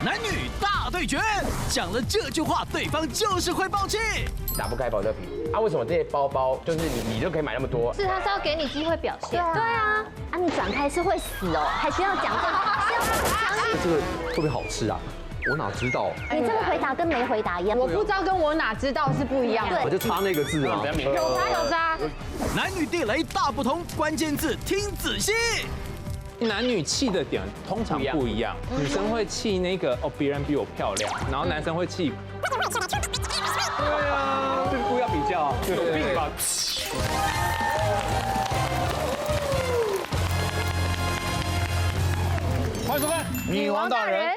男女大对决，讲了这句话，对方就是会爆气。打不开保乐瓶啊？为什么这些包包就是你就可以买那么多？是他是要给你机会表现。对啊，啊你转开是会死哦，还需要讲这个？这个会不会好吃啊？我哪知道？你这个回答跟没回答一样。我不知道跟我哪知道是不一样的。我就差那个字啊。有差有差。男女地雷大不同，关键字听仔细。男女气的点通常不一样，女生会气那个哦别人比我漂亮，然后男生会气。对啊，这个不要比较，有病吧？欢迎收看《女王大人》。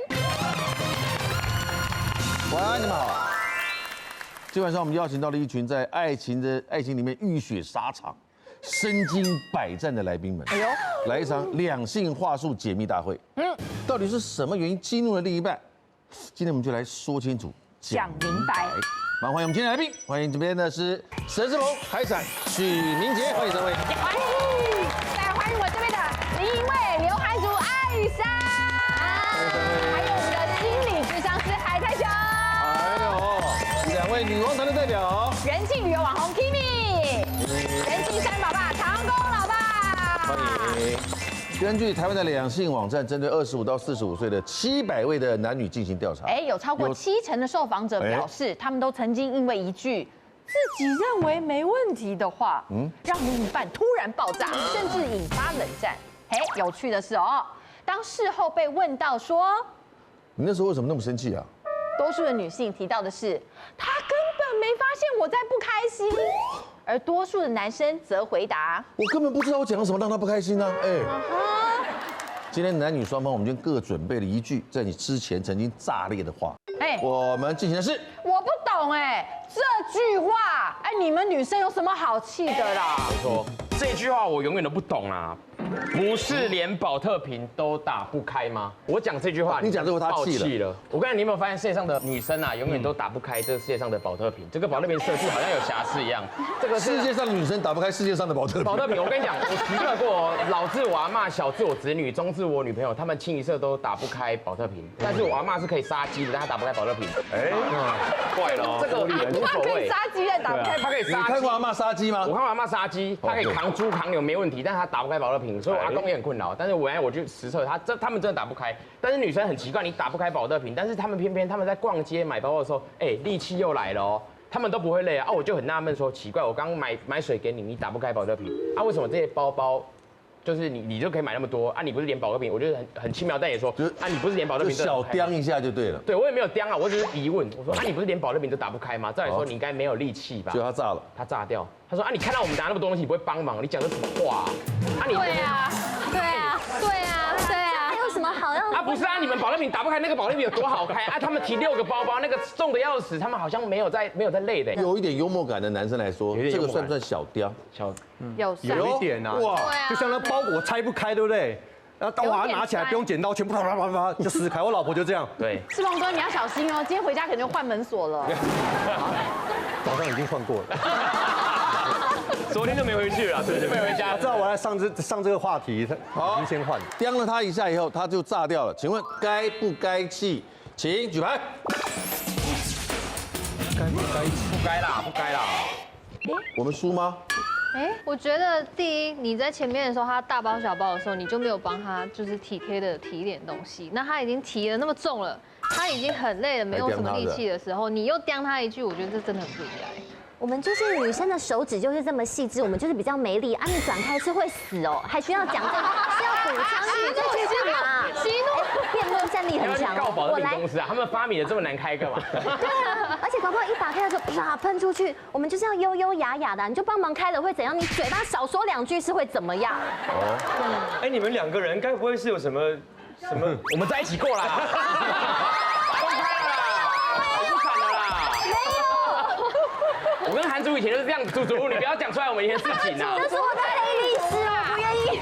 晚安，你们好。今晚上我们邀请到了一群在爱情里面浴血沙场、身经百战的来宾们。哎呦，来一场两性话术解密大会。到底是什么原因激怒了另一半？今天我们就来说清楚、讲明白。马上欢迎我们今天的来宾，欢迎这边的是沈志鹏、海产、许明杰，欢迎三位。欢迎，再欢迎我这边的另一位刘海主艾莎，还有我们的心理咨商师海苔熊，还有两位女王团的代表，人气旅游网红 Kimi， 人气三宝爸长工老爸，欢迎。根据台湾的两性网站，针对25到45岁的700位的男女进行调查，有超过70%的受访者表示，他们都曾经因为一句自己认为没问题的话，让另一半突然爆炸，甚至引发冷战。有趣的是哦，当事后被问到说，你那时候为什么那么生气啊？多数的女性提到的是，她根本没发现我在不开心，而多数的男生则回答，我根本不知道我讲了什么让他不开心呢。今天男女双方，我们就各准备了一句在你之前曾经炸裂的话。我们进行的是，我不懂这句话，你们女生有什么好气的啦？我说这句话我永远都不懂啊，不是连保特瓶都打不开吗？我讲这句话，你讲这个他气了。我跟你有没有发现世界上的女生啊，永远都打不开这个世界上的保特瓶？这个保特瓶设计好像有瑕疵一样。这个世界上的女生打不开世界上的保特瓶。保特瓶，我跟你讲，我提测过，老至我阿嬷，小至我侄女，中至我女朋友，她们清一色都打不开保特瓶。但是我阿嬷是可以杀鸡的，但她打不开保特瓶。怪了，这个无所谓。杀鸡也打不开，她可以杀鸡。你看过阿嬷杀鸡吗？我看过阿嬷杀鸡，她可以扛猪扛牛没问题，但是她打不开保特瓶，所以我阿公也很困扰。但是我去实测，他们真的打不开。但是女生很奇怪，你打不开保特瓶，但是他们偏偏他们在逛街买包包的时候，力气又来了哦，他们都不会累啊。我就很纳闷说，奇怪，我刚买水给你，你打不开保特瓶啊？为什么这些包包？就是你就可以买那么多啊？你不是连保特瓶？我觉得很轻描淡写说啊，你不是连保特瓶就小刁一下就对了。对我也没有刁啊，我只是疑问。我说啊，你不是连保特瓶都打不开吗？照理说你应该没有力气吧？就他炸了，他炸掉。他说啊，你看到我们拿那么多东西，你不会帮忙？你讲的什么话啊？你对啊，还有什么好让？不是啊，你们保乐瓶打不开，那个保乐瓶有多好开啊？他们提6个包包，那个重的要死，他们好像没有在累的。有一点幽默感的男生来说，这个算不算小刁？有一点啊，哇，就像那包裹拆不开，对不对？然后刀把它拿起来，不用剪刀，全部啪啪啪啪就撕开。我老婆就这样。对，世鹏哥你要小心哦，今天回家可能就换门锁了。早上已经换过了。昨天就没回去了，对，没回家。知道我来上这个话题，已经先换。刁了他一下以后，他就炸掉了。请问该不该气？请举牌。不该啦，不该啦。我们输吗？我觉得第一，你在前面的时候，他大包小包的时候，你就没有帮他就是体贴的提一点东西。那他已经提了那么重了，他已经很累了，没有什么力气的时候，你又刁他一句，我觉得这真的很不应该。我们就是女生的手指就是这么细致，我们就是比较没力啊！你转开是会死哦，还需要讲这个，是要补枪，你这句干嘛？息怒，辩论战力很强。告保乐瓶公司啊，他们发明的这么难开干嘛？对啊，而且搞不好一打开的时候啪喷出去，我们就是要优优雅雅的，你就帮忙开了会怎样？你嘴巴少说2句是会怎么样？你们2个人该不会是有什么？我们在一起过啦。我跟韩主以前就是这样子，主你不要讲出来我们以前事情啊。这是我的黑历史，我不愿意。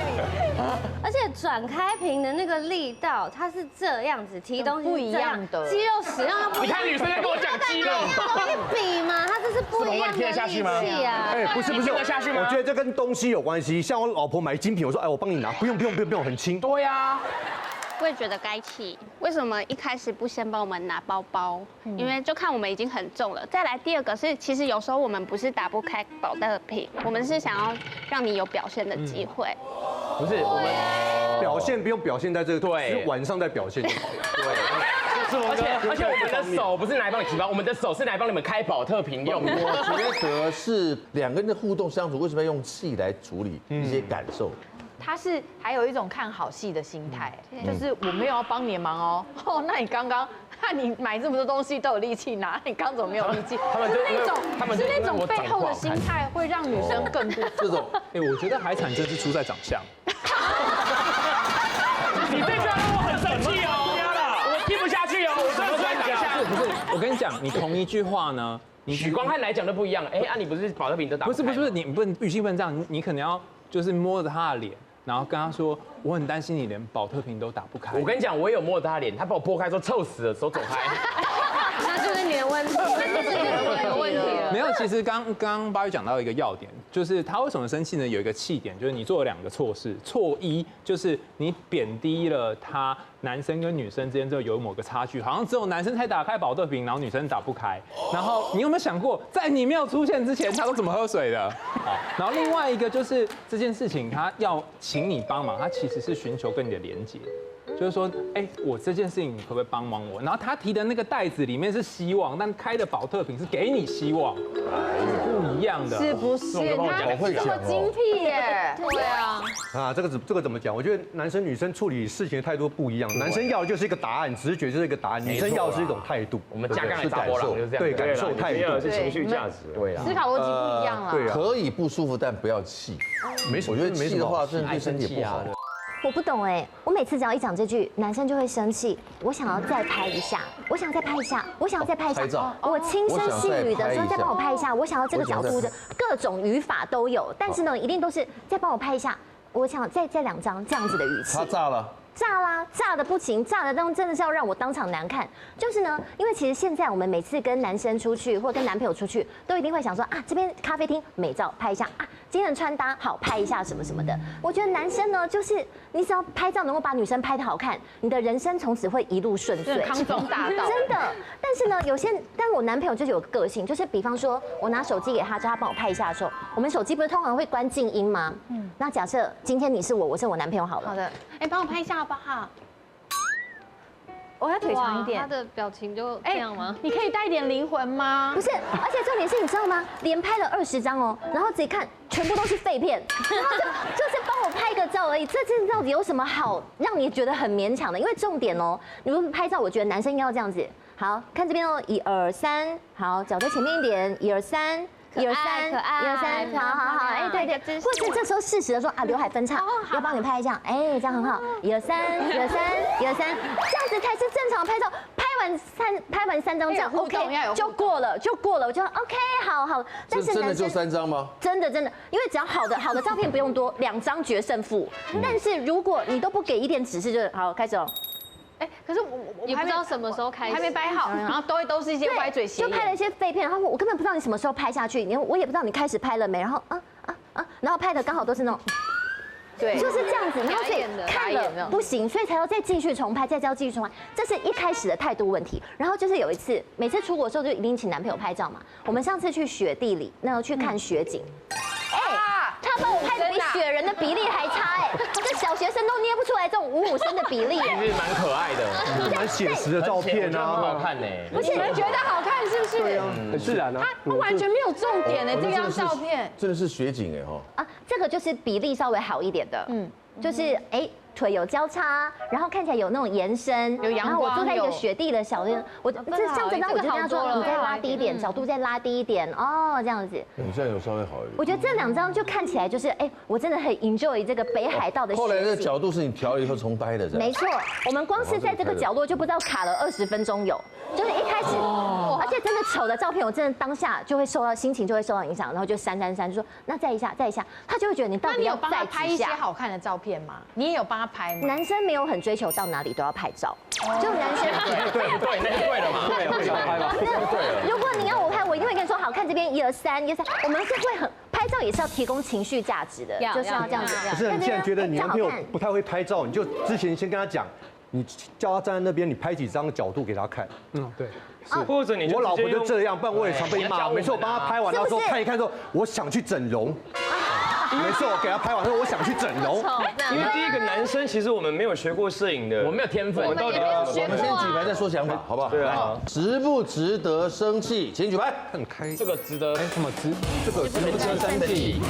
而且转开瓶的那个力道，它是这样子提东西不一样的，肌肉使用要不一样。你看女生在跟我讲肌肉，可以比吗？它这是不一样的力气啊。不是，听得下去吗？我觉得这跟东西有关系。像我老婆买精品，我说我帮你拿，不用，很轻。对呀。我也觉得该气。为什么一开始不先帮我们拿包包？因为就看我们已经很重了。再来第二个是，其实有时候我们不是打不开保特瓶，我们是想要让你有表现的机会。不是我们表现不用表现在这个，对，晚上再表现就好了。对，而且我们的手不是拿来帮你提包，我们的手是拿来帮你们开保特瓶用的。我觉得是两个人的互动相处，为什么要用气来处理一些感受？他是还有一种看好戏的心态，就是我没有要帮你的忙哦。哦，那你刚刚看你买这么多东西都有力气拿，你刚怎么没有力气？他们是那种背后的心态，会让女生更不这种。哎，我觉得海产真是出在长相。你这句话让我很生气哦，我听不下去哦，我真的出在长相。不是，我跟你讲，你同一句话呢，你许光汉来讲都不一样。哎，你不是保特瓶都打不开？不是，你不能语气不能这样，你可能要就是摸着他的脸。然后跟他说，我很担心你连保特瓶都打不开。我跟你讲，我也有摸着他脸，他把我拨开说臭死了，手走开。那就是你的问题，那就是你的问题了。没有，其实刚巴玉讲到一个要点，就是他为什么生气呢？有一个气点，就是你做了2个错事。错一就是你贬低了他男生跟女生之间有某个差距，好像只有男生才打开保特瓶，然后女生打不开。然后你有没有想过，在你没有出现之前，他都怎么喝水的？好，然后另外一个就是这件事情，他要请你帮忙，他其实是寻求跟你的连结。就是说，哎，我这件事情你可不可以帮忙我？然后他提的那个袋子里面是希望，但开的保特瓶是给你希望，不一样的，是不是？他这么精辟耶！对啊。啊，这个怎么讲？我觉得男生女生处理事情的态度不一样。男生要的就是一个答案，直觉就是一个答案；女生要的是一种态度。我们加杠的大波浪就是这样，对，感受态度是情绪价值，对啊，思考逻辑不一样了。对啊，可以不舒服，但不要气。没什么，我觉得气的话，真的对身体不好。我不懂哎，我每次只要一讲这句，男生就会生气。我想要再拍一下，我想再拍一下，我想要再拍一下。我轻声细语的说再帮我拍一下，我想要这个角度的各种语法都有，但是呢，一定都是再帮我拍一下，我想再2张这样子的语气。他炸了。炸啦，炸的不行，炸的真的是要让我当场难看。就是呢，因为其实现在我们每次跟男生出去或跟男朋友出去，都一定会想说啊，这边咖啡厅美照拍一下啊，今天的穿搭好拍一下什么什么的。我觉得男生呢，就是你只要拍照能够把女生拍得好看，你的人生从此会一路顺遂，康庄大道。真的。但是呢，但我男朋友就是有个性，就是比方说我拿手机给他，叫他帮我拍一下的时候，我们手机不是通常会关静音吗？那假设今天你是我是我男朋友好了。好的，哎，帮我拍一下好不好？我要腿长一点。他的表情就这样吗？你可以带一点灵魂吗？不是，而且重点是你知道吗？连拍了20张哦，然后自己看全部都是废片，然后就是帮我拍个照而已。这到底有什么好让你觉得很勉强的？因为重点哦，你们拍照，我觉得男生应该要这样子。好看这边哦，1、2、3，好，脚在前面一点，1、2、3。1、2、3，1、2、3，好，哎，对，或者是这时候适时的说啊，刘海分叉，要帮你拍一下，哎，这样很好，1、2、3，1、2、3，1、2、3，这样子才是正常拍照。拍完3张这样 OK 就过了，我就 OK 好。但是真的就3张吗？真的，因为只要好的照片不用多，2张决胜负。但是如果你都不给一点指示，就是好开始哦。哎，可是我也不知道什么时候开始，还没拍好，然后都是一些歪嘴斜眼，就拍了一些废片，然后我根本不知道你什么时候拍下去，我也不知道你开始拍了没，然后然后拍的刚好都是那种。对，就是这样子，然后所以看了不行，所以才要再继续重拍，再继续重拍，这是一开始的态度问题。然后就是有一次，每次出国的时候就一定请男朋友拍照嘛。我们上次去雪地里，那去看雪景，他帮我拍的比雪人的比例还差哎，这小学生都捏不出来这种55升的比例，其实蛮可爱的，蛮写实的照片啊，很好看呢。不是，你们觉得好看是不是？对啊，很自然啊。他完全没有重点呢，这张照片真的是雪景哎哈。这个就是比例稍微好一点的，就是腿有交叉，然后看起来有那种延伸，有阳光，然后我坐在一个雪地的小院，像这张我就跟他说，你再拉低一点，角度再拉低一点，哦，这样子。你现在有稍微好一点。我觉得这2张就看起来就是，我真的很 enjoy 这个北海道的雪景。后来那个角度是你调了以后重拍的，没错，我们光是在这个角落就不知道卡了20分钟有，就是一开始，而且真的丑的照片，我真的当下就会心情就会受到影响，然后就删，就说那再一下，他就会觉得你到底要再拍一些好看的照片吗？你也有帮他拍吗？男生没有很追求到哪里都要拍照，就男生对，那就对了嘛，对拍吧。那如果你要我拍，我一定会跟你说好看这边1、2、3，1、2、3，我们是会拍照也是要提供情绪价值的，就是要这样子。不是，你既然觉得你男朋友不太会拍照，你就之前先跟他讲。你叫他站在那边，你拍几张角度给他看。嗯，对。或者你就我老婆直接用就这样，不然我也常被骂。每次我帮她拍完，她说看一看说我想去整容。每次我给她拍完说我想去整容。因为第一个男生其实我们没有学过摄影的，我没有天分，我们到底要我们先举牌再说想法，好不好？对啊，值不值得生气？请举牌。很开，这个值得，什么值？这个值不值得生气？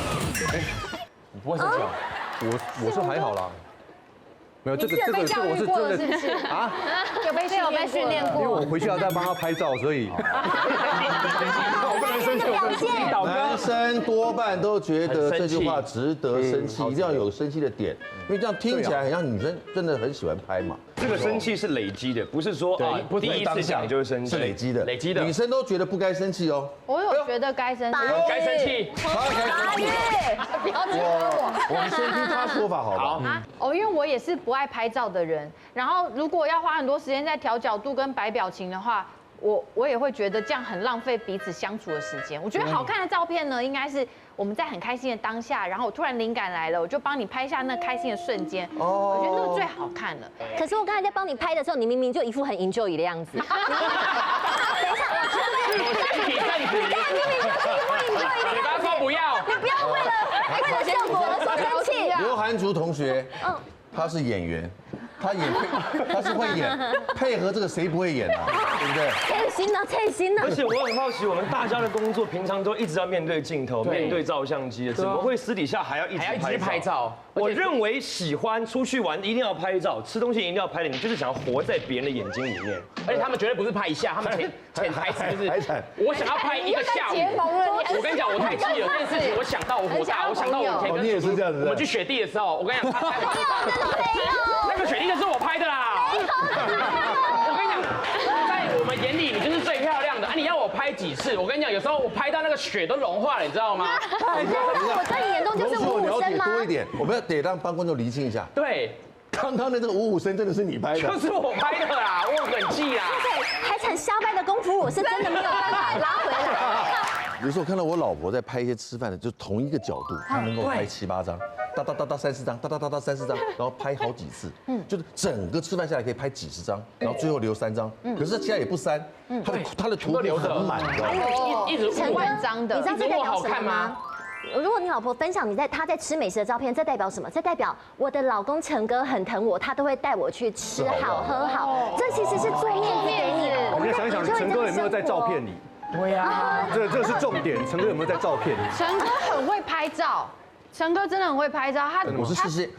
你不会生气哦？我说还好啦。没有这个我是真的啊，有被训练过，因为我回去要再帮她拍照，所以我不能生气。男生多半都觉得这句话值得生气，一定要有生气的点，因为这样听起来很像女生真的很喜欢拍嘛。这个生气是累积的，不是说啊第一次讲你就会生气，是累积的，累积的。女生都觉得不该生气哦。我有觉得该生气，该生气。不要指我们先听他说法好不好？哦，因为我也是不爱拍照的人，然后如果要花很多时间在调角度跟摆表情的话，我也会觉得这样很浪费彼此相处的时间。我觉得好看的照片呢，应该是我们在很开心的当下，然后我突然灵感来了，我就帮你拍下那开心的瞬间。我觉得那个最好看了。可是我刚才在帮你拍的时候，你明明就一副很 enjoy 的样子。等一下，你看你明明就是一副 enjoy 的你刚刚说不要，你不要为了效果而说生气。刘涵竹同学，他是演员，他是会演，配合这个谁不会演啊？对不对？贴心呐，贴心呐。而且我很好奇，我们大家的工作平常都一直要面对镜头、面对照相机的，怎么会私底下还要一直拍照？我认为喜欢出去玩一定要拍照，吃东西一定要拍的，你就是想要活在别人的眼睛里面。而且他们绝对不是拍一下，他们潜台词就是我想要拍一个下午。我跟你讲，我太气了，这件事情我想到我火大，我想到我前你也是这样子。我们去雪地的时候，我跟你讲，他拍那个雪地就是我拍的啦。我跟你讲，在我们眼里你就是最漂亮的啊！你要我拍几次？我跟你讲，有时候我拍到那个雪都融化了，你知道吗？我在你眼中就是五五身吗？多一点，我们得让帮观众厘清一下。对，刚刚的这个五五身真的是你拍的，就是我拍的啦，我很气啦。还逞瞎掰的功夫，我是真的没有办法拉回来。有时候看到我老婆在拍一些吃饭的，就同一个角度，她能够拍7、8张，哒30张，哒30张，然后拍好几次，就是整个吃饭下来可以拍几十张，然后最后留3张，可是她现在也不删，她的图留很满，你知道吗？一直成万张的，你知道这代表什么吗？如果你老婆分享她在吃美食的照片，这代表什么？这代表我的老公陈哥很疼我，他都会带我去吃好喝好，这其实是做面子给你。我们想一想，陈哥有没有在照片里？对呀，这是重点。陈哥有没有在照片里？陈哥很会拍照，陈哥真的很会拍照。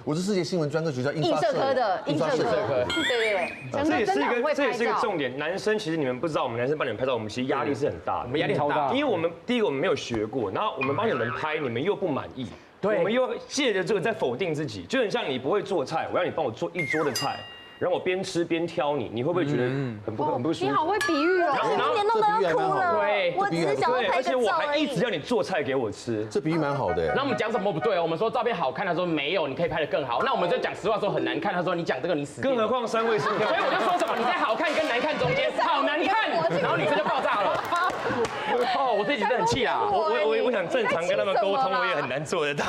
我是世界新闻专科学校映射科的映射科，对，陈哥真的很会拍照。这也是一个重点。男生其实你们不知道，我们男生帮你们拍照，我们其实压力是很大的，我们压力很大，因为我们第一个我们没有学过，然后我们帮你们拍，你们又不满意，我们又借着这个在否定自己，就很像你不会做菜，我要你帮我做一桌的菜。然后我边吃边挑你会不会觉得很不舒服？你好会比喻哦，一点都要哭了。对，我只是想要拍个照而已。而且我还一直要你做菜给我吃，这比喻蛮好的。那我们讲什么不对哦？我们说照片好看，他说没有，你可以拍得更好。那我们就讲实话说很难看，他说你讲这个你死定了。更何况3位是漂亮。所以我就说什么你在好看跟难看中间好难看，然后女生就爆炸了。哦，我这集真的很气啊！我想正常跟他们沟通，我也很难做得到。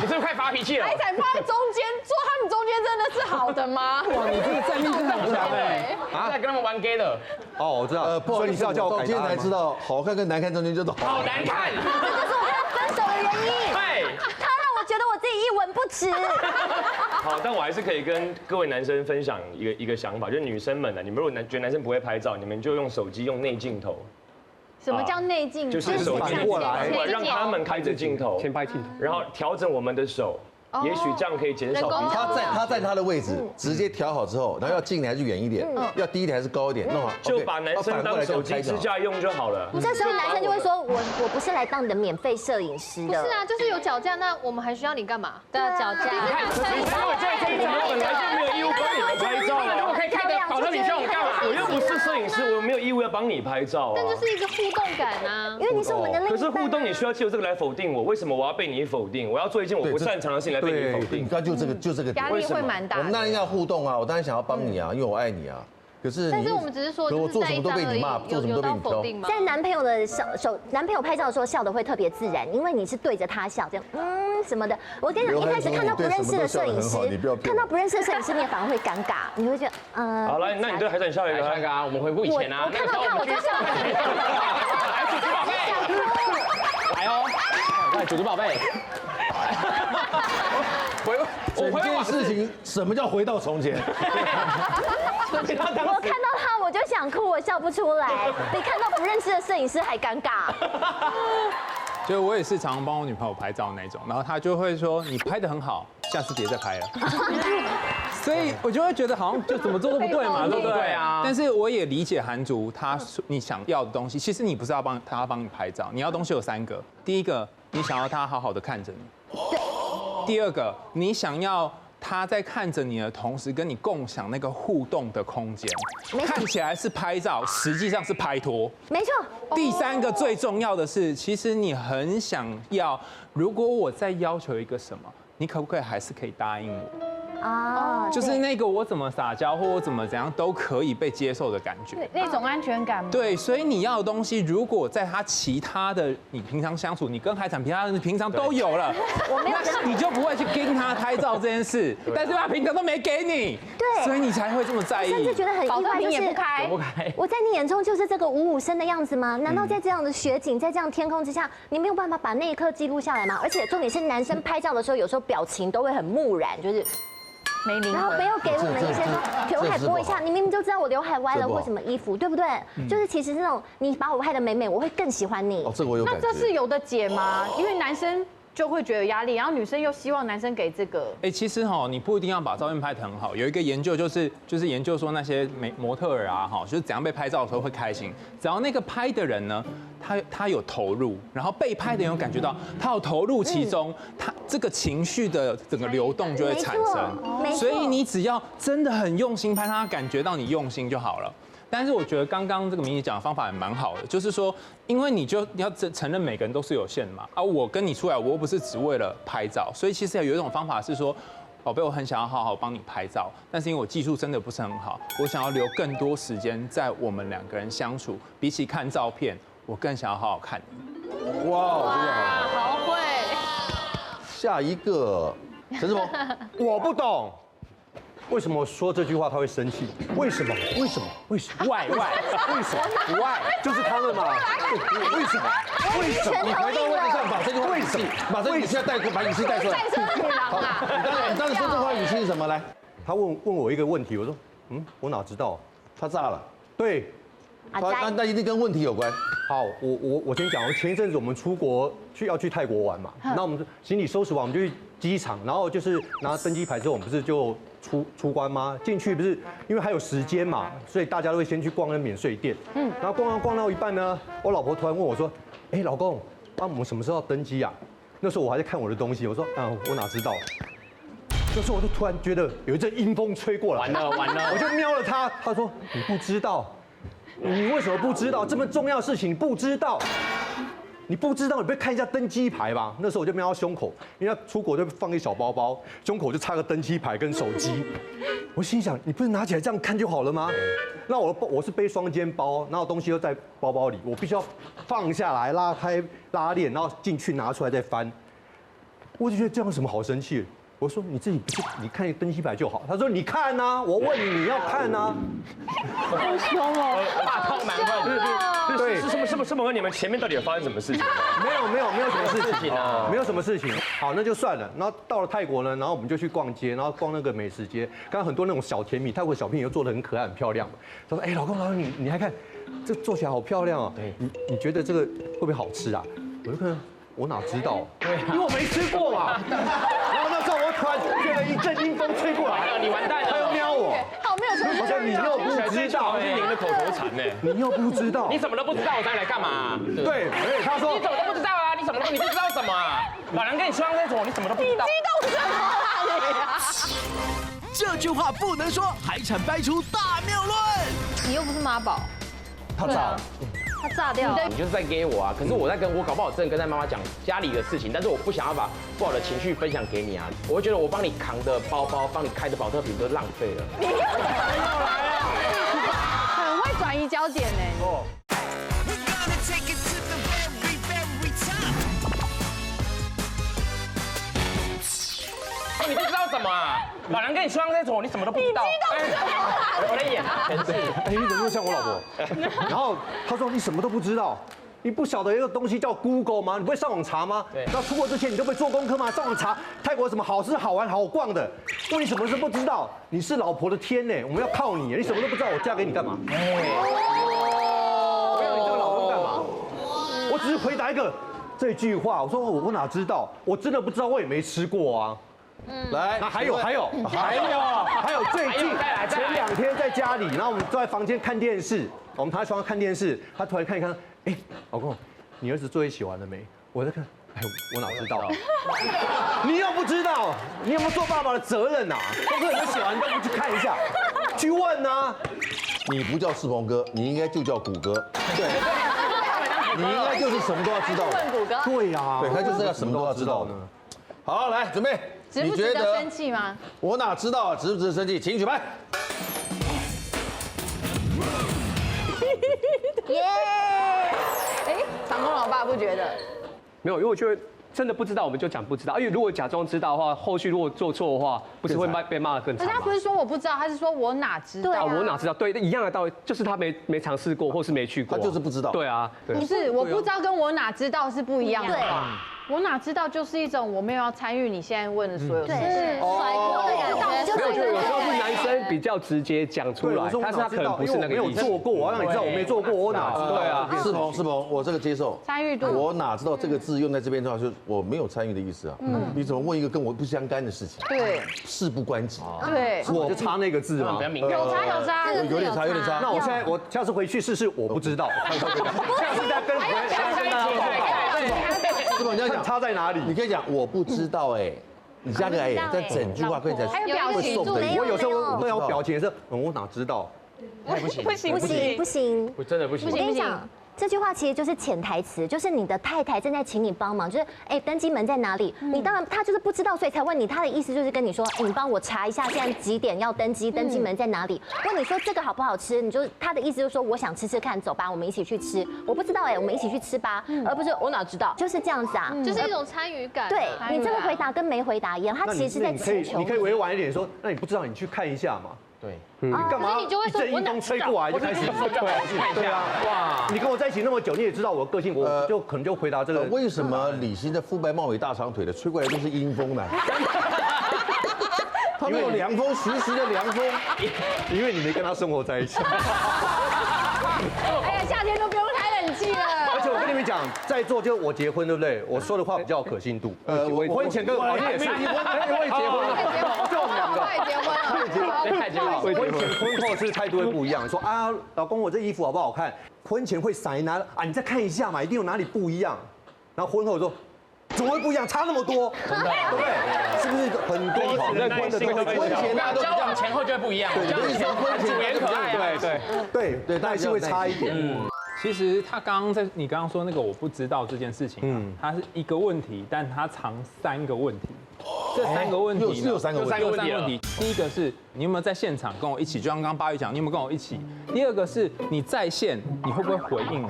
你是不是快发脾气了？海彩放在中间，坐他们中间真的是好的吗？哇，你这个战力真的很强哎！在跟他们玩 gay 的。哦，我知道。所以你是要叫我改今天才知道，好看跟难看中间就是好难看。这就是我跟他分手的原因。对，他让我觉得我自己一文不值。好，但我还是可以跟各位男生分享一个想法，就是女生们呢，你们如果觉得男生不会拍照，你们就用手机用内镜头。什么叫内镜？就是手机过来，让他们开着镜头，先拍镜头，然后调整我们的手。也许这样可以减少。他在他的位置直接调好之后，然后要近还是远一点，要低一点还是高一点，弄好就把男生当手机支架用就好了。这时候男生就会说：“我不是来当你的免费摄影师的。”不是啊，就是有脚架，那我们还需要你干嘛？对啊，脚架。我本来就没有义务帮你们拍照啊！我可以开个保特瓶秀，我干嘛？我又不是摄影师，我没有义务要帮你拍照啊。但就是一个互动感啊，因为你是我们的另一半。可是互动你需要借由这个来否定我，为什么我要被你否定？我要做一件我不擅长的事情来被你否定。就这个压力会蛮大。我们当然要互动啊，我当然想要帮你啊，因为我爱你啊。可是，但是我们只是说，我做什么都被你骂，做什么都被你否定吗？在男朋友拍照的时候笑得会特别自然，因为你是对着他笑，这样什么的。我跟你讲，一开始看到不认识的摄影师，看到不认识的摄影师，你也反而会尴尬，你会觉得好，来，那你对海展笑一个，我们回顾以前啊。我看到他我就笑。来哦，来，主持宝贝。整件事情什么叫回到从前？我看到他我就想哭，我笑不出来，比看到不认识的摄影师还尴尬。就我也是常常帮我女朋友拍照那种，然后她就会说你拍得很好，下次别再拍了。所以我就会觉得好像就怎么做都不对嘛，对不对啊？但是我也理解韩竹她你想要的东西，其实你不是要帮她帮你拍照，你要东西有3个。第一个，你想要她好好的看着你；第二个，你想要他在看着你的同时，跟你共享那个互动的空间，看起来是拍照，实际上是拍拖。没错。第3个最重要的是，其实你很想要，如果我再要求一个什么，你可不可以还是可以答应我？啊，就是那个我怎么撒娇或我怎么怎样都可以被接受的感觉，对，那种安全感。对，所以你要的东西，如果在他其他的你平常相处，你跟海产平常都有了，那你就不会去跟他拍照这件事，但是他平常都没给你，对，所以你才会这么在意。甚至觉得很意外，就是不开。我在你眼中就是这个五五身的样子吗？难道在这样的雪景，在这样天空之下，你没有办法把那一刻记录下来吗？而且重点是，男生拍照的时候，有时候表情都会很木然，就是。然后没有给我们一些说刘海拨一下，你明明就知道我刘海歪了或什么衣服，对不对？就是其实这种你把我拍的美美，我会更喜欢你。哦，这个我有感觉。那这是有的解吗？因为男生就会觉得有压力，然后女生又希望男生给这个。其实你不一定要把照片拍得很好。有一个研究就是研究说那些模特儿啊就是怎样被拍照的时候会开心，只要那个拍的人呢，他有投入，然后被拍的人有感觉到他有投入其中，他这个情绪的整个流动就会产生。所以你只要真的很用心拍，他感觉到你用心就好了。但是我觉得刚刚这个明姐讲的方法也蛮好的，就是说，因为你就要承认每个人都是有限的嘛，我跟你出来，我又不是只为了拍照，所以其实有一种方法是说，宝贝，我很想要好好帮你拍照，但是因为我技术真的不是很好，我想要留更多时间在我们2个人相处，比起看照片，我更想要好好看你。哇，好会。下一个，陈志鹏，我不懂。为什么说这句话他会生气？为什么？为什么？为什么？外，为什么？外就是他们嘛？为什么？为什么？你回到位置上把这句话语气，马上语气要把语气带出来。带出女郎啊！你当时说这话语气是什么？来，他问我一个问题，我说，我哪知道？他炸了。对。那一定跟问题有关。好，我先讲，前一阵子我们出国要去泰国玩嘛，那我们行李收拾完，我们就去机场，然后就是拿登机牌之后，我们不是就出关吗？进去不是因为还有时间嘛，所以大家都会先去逛那免税店。然后逛到一半呢，我老婆突然问我说：“老公，我们什么时候要登机啊？”那时候我还在看我的东西，我说：“我哪知道？”那时候我就突然觉得有一阵阴风吹过来，完了，我就瞄了他，他说：“你不知道。”你为什么不知道这么重要的事情？你不知道，你不会看一下登机牌吧？那时候我就瞄到胸口，因为出国就放一小包包，胸口就插个登机牌跟手机。我心想，你不是拿起来这样看就好了吗？那我是背双肩包，然后东西又在包包里，我必须要放下来，拉开拉链，然后进去拿出来再翻。我就觉得这样有什么好生气的？我说你自己不是你看登机牌就好。他说你看啊，我问你你要看啊。好凶哦，大套蛮快。对，是什么？你们前面到底有发生什么事情？没有什么事情啊，没有什么事情。好，那就算了。然后到了泰国呢，然后我们就去逛街，然后逛那个美食街，看到很多那种小甜米，泰国小甜米又做得很可爱很漂亮。他说老公你还看，这做起来好漂亮哦。你觉得这个会不会好吃啊？我就看。我哪知道？因为我没吃过嘛。然后那时候我突然觉得一阵阴风吹过来，你完蛋了，他又瞄我。好没有什么。我说你又不知道，是您的口头禅呢。你又不知道，你什么都不知道，我才来干嘛？对，他说你怎么都不知道啊？你不知道什么啊？老娘跟你说那种，你什么都不知道。你激动什么啊？这句话不能说，海产掰出大谬论。你又不是妈宝，他炸了。他炸掉了，你就是在给我啊！可是我搞不好真的跟在妈妈讲家里的事情，但是我不想要把不好的情绪分享给你啊！我会觉得我帮你扛的包包，帮你开的保特瓶都浪费了。你又来了，很会转移焦点呢。什么啊？老娘跟你双在左，你什么都不知道。我的眼全是。哎，你怎么那么像我老婆？然后他说你什么都不知道。你不晓得一个东西叫 Google 吗？你不会上网查吗？对。那出国之前你就会做功课吗？上网查泰国有什么好吃、好玩、好逛的？问你什么都不知道，你是老婆的天呢，我们要靠你，你什么都不知道，我嫁给你干嘛？我要你这个老公干嘛？我只是回答一个这句话，我说我哪知道？我真的不知道，我也没吃过啊。来，那还有最近前2天在家里，然后我们坐在房间看电视，我们躺在床上看电视，他突然看一看，哎，老公，你儿子作业写完了没？我在看，哎，我哪知道？你又不知道，你有没有做爸爸的责任呐？功课没写完都不去看一下，去问啊。你不叫世鹏哥，你应该就叫谷歌。对，你应该就是什么都要知道。问谷歌。对呀，对，他就是要什么都要知道呢。好，来准备。值不值得生气吗？我哪知道啊，值不值得生气？请举牌。耶！哎，长工老爸不觉得？没有，因为我觉得真的不知道，我们就讲不知道。因为如果假装知道的话，后续如果做错的话，不是会被骂得更惨吗？可是他不是说我不知道，他是说我哪知道？啊，我哪知道？对，一样的道理，就是他没尝试过，或是没去过，他就是不知道。对啊，不是我不知道跟我哪知道是不一样的话。我哪知道就是一种我没有要参与你现在问的所有事情，甩锅的感觉。没有，就有时候是男生比较直接讲出来，但是他可能不是那个意思。没有做过，我要让你知道我没做过，我哪知道？对啊，世鹏，我这个接受。参与度，我哪知道这个字用在这边的话，就是我没有参与的意思啊。你怎么问一个跟我不相干的事情？对，事不关己。对，我就差那个字嘛，有差。有点差。那我下次回去试试，我不知道。下次再跟大家报告。世鹏，你要讲差在哪里？你可以讲我不知道哎，你加个哎，但整句话跟你才还有表情，我有时候会有表情是，我哪知道？不行，不行，真的不行。我跟你讲。这句话其实就是潜台词，就是你的太太正在请你帮忙，就是登机门在哪里？你当然他就是不知道，所以才问你。他的意思就是跟你说，你帮我查一下现在几点要登机，登机门在哪里？问你说这个好不好吃？你就他的意思就是说我想吃吃看，走吧，我们一起去吃。我不知道我们一起去吃吧，而不是我哪知道，就是这样子啊，就是一种参与感。对你这个回答跟没回答一样，他其实是在请求。你可以委婉一点说，那你不知道你去看一下嘛。对，你干嘛？你就会说一阵风吹过来就开始对啊，哇！你跟我在一起那么久，你也知道我的个性，我就可能就回答这个。为什么李欣的肤白貌美大长腿的吹过来都是阴风呢？他没有凉风，徐徐的凉风，因为你没跟他生活在一起。哎呀，夏天都不用开冷气了。而且我跟你们讲，在座就我结婚，对不对？我说的话比较有可信度。我婚前跟我也是，我也结婚了，就我们两个。快结婚了，婚前婚后是态度会不一样。说啊，老公，我这衣服好不好看？婚前会塞拿啊，你再看一下嘛，一定有哪里不一样。然后婚后说。怎么会不一样？差那么多，对不对？是不是很多在婚的都会婚前大家都交往前后就会不一样，对，婚前主颜可爱，对，但还是会差一点。其实你刚刚说那个我不知道这件事情，它是一个问题，但它藏3个问题。这3个问题呢，有3个问题。第一个是你有没有在现场跟我一起，就像刚刚巴宇讲，你有没有跟我一起？第二个是你在线，你会不会回应我？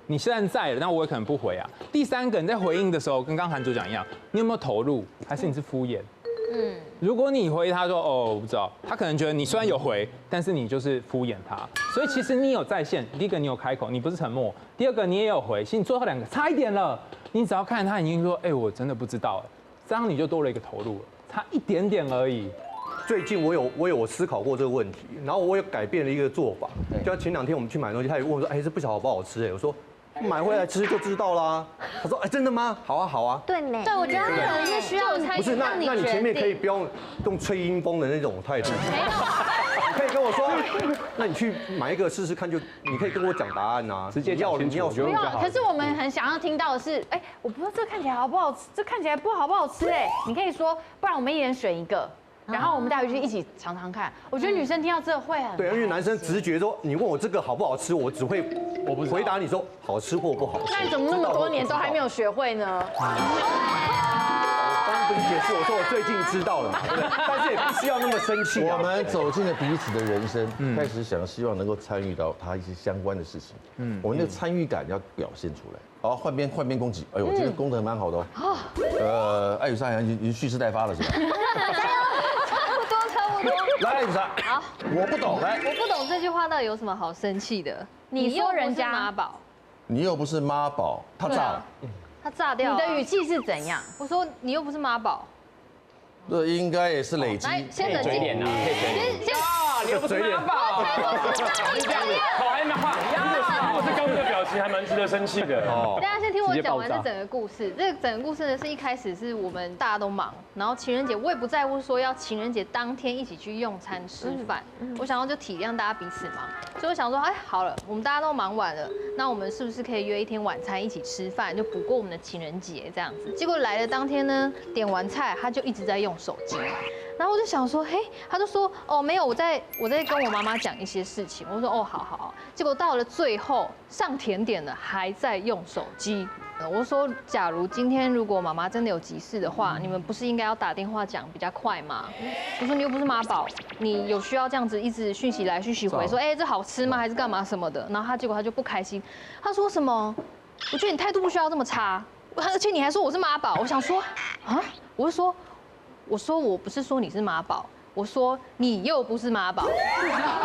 你现在在了，但我也可能不回啊。第3个，你在回应的时候，跟刚韩主讲一样，你有没有投入，还是你是敷衍？如果你回他说哦我不知道，他可能觉得你虽然有回，但是你就是敷衍他。所以其实你有在线，第一个你有开口，你不是沉默；第二个你也有回，其实你做到2个差一点了。你只要看他已经说，我真的不知道，这样你就多了一个投入了，差一点点而已。最近我有思考过这个问题，然后我有改变了一个做法。就像前2天我们去买东西，他也问我说，这不晓得好不好吃？我说。买回来吃就知道啦。他说：“真的吗？好啊，好啊。”对，我觉得他可能是需要参与。不是，那你前面可以不用用吹阴风的那种态度。没有，你可以跟我说，那你去买一个试试看，就你可以跟我讲答案啊，直接要你要不用。可是我们很想要听到的是，我不知道这看起来好不好吃，这看起来不好吃你可以说，不然我们一人选一个。然后我们待会就一起尝尝看。我觉得女生听到这会很对，因为男生直觉说，你问我这个好不好吃，我只会回答你说好吃或不好吃。那你怎么那么多年都还没有学会呢？刚刚不是解释我说我最近知道了嘛，但是也不需要那么生气。我们走进了彼此的人生，开始希望能够参与到他一些相关的事情。我们的参与感要表现出来。好，换边攻击。哎呦，今天攻得蛮好的哦。艾宇莎已经蓄势待发了，是吧？加油！来，你啥？好，我不懂，来，我不懂这句话到底有什么好生气的？你说人家妈宝，你又不是妈宝，他炸了，他炸掉了。你的语气是怎样？我说你又不是妈宝，这应该也是累积。来，先冷静。脸啊，可以嘴脸。先啊，你又不是妈宝，口还没晃呀。我是刚刚的表情还蛮值得生气的哦。大家先听我讲完这整个故事。这个整个故事呢，是一开始是我们大家都忙，然后情人节我也不在乎说要情人节当天一起去用餐吃饭，我想要就体谅大家彼此忙，所以我想说，哎，好了，我们大家都忙完了，那我们是不是可以约一天晚餐一起吃饭，就补过我们的情人节这样子？结果来了当天呢，点完菜他就一直在用手机。然后我就想说，嘿，他就说，哦，没有，我在跟我妈妈讲一些事情。我说，哦，好好。结果到了最后上甜点了，还在用手机。我说，假如今天如果妈妈真的有急事的话，你们不是应该要打电话讲比较快吗？我说你又不是妈宝，你有需要这样子一直讯息来讯息回，说，哎，这好吃吗？还是干嘛什么的？然后结果他就不开心，他说什么？我觉得你态度不需要这么差，而且你还说我是妈宝。我想说，啊，我说我不是说你是妈宝，我说你又不是妈宝，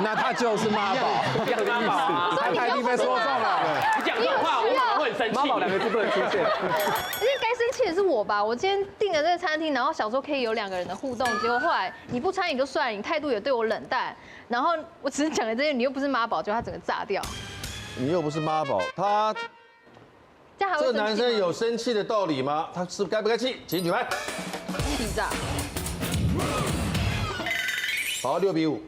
那他就是妈宝，讲妈宝啊，他已经被说中了。你讲这种话，我会很生气。妈宝2个字不能出现。因为该生气的是我吧？我今天订了这个餐厅，然后想说可以有2个人的互动，结果后来你不参与就算了，你态度也对我冷淡，然后我只是讲了这些，你又不是妈宝，就他整个炸掉。你又不是妈宝，他这样还会这生气吗男生有生气的道理吗？他是该不该气？请举牌。气炸。好，6-5，